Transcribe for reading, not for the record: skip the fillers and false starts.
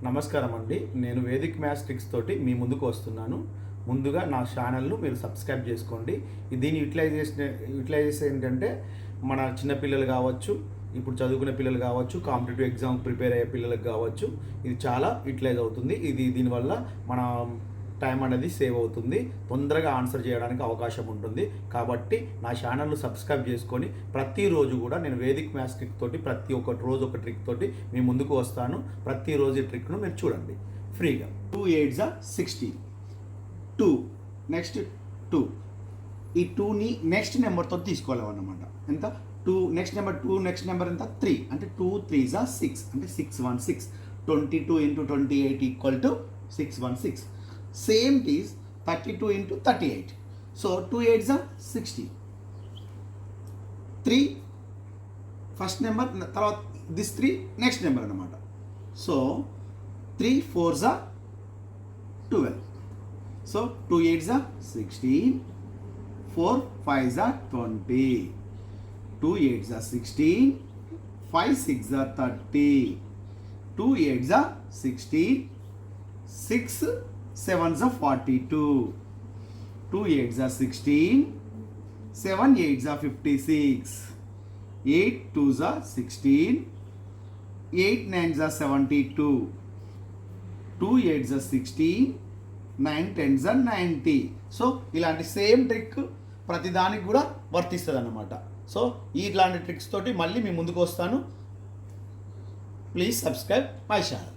నమస్కారం అండి. నేను వేదిక్ మ్యాథ్స్ ట్రిక్స్ తోటి మీ ముందుకు వస్తున్నాను. ముందుగా నా ఛానల్ను మీరు సబ్స్క్రైబ్ చేసుకోండి. దీని యూటిలైజేషన్ ఏంటంటే మన చిన్నపిల్లలు కావచ్చు, ఇప్పుడు చదువుకునే పిల్లలు కావచ్చు, కాంపిటేటివ్ ఎగ్జామ్ ప్రిపేర్ అయ్యే పిల్లలకు కావచ్చు, ఇది చాలా యూటిలైజ్ అవుతుంది. దీనివల్ల మన టైం అనేది సేవ్ అవుతుంది, తొందరగా ఆన్సర్ చేయడానికి అవకాశం ఉంటుంది. కాబట్టి నా ఛానల్ను సబ్స్క్రైబ్ చేసుకొని ప్రతిరోజు కూడా నేను వేదిక్ మ్యాథ్స్ ట్రిక్ తోటి ప్రతి ఒక్క రోజు ఒక ట్రిక్ తోటి మీ ముందుకు వస్తాను. ప్రతిరోజు ఈ ట్రిక్ను మీరు చూడండి ఫ్రీగా. 2 8 16, 2 నెక్స్ట్ 2, ఈ 2ని నెక్స్ట్ నెంబర్తో తీసుకోవాలన్నమాట. ఎంత? 2 నెక్స్ట్ నెంబర్ 2 నెక్స్ట్ నెంబర్ ఎంత? 3, అంటే 2 3 6, అంటే 616. 22 × 28 = 616. Same is 32 × 38. So 2 8 60. 3 first number, తర్వాత దిస్ 3 నెక్స్ట్ నెంబర్ అన్నమాట. సో 3 4 12. సో 2 8 16, 4 5 20, 2 8 16, 5 6 30, 2 8 16, 6 7 42, 2 8 16, 7 8 56, 8 2 16, 8 9 72, 2 8 16, 9 10 90. సో ఇలాంటి సేమ్ ట్రిక్ ప్రతిదానికి కూడా వర్తిస్తుంది అన్నమాట. సో ఇట్లాంటి ట్రిక్స్ తోటి మళ్ళీ మీ ముందుకు వస్తాను. Please subscribe my channel.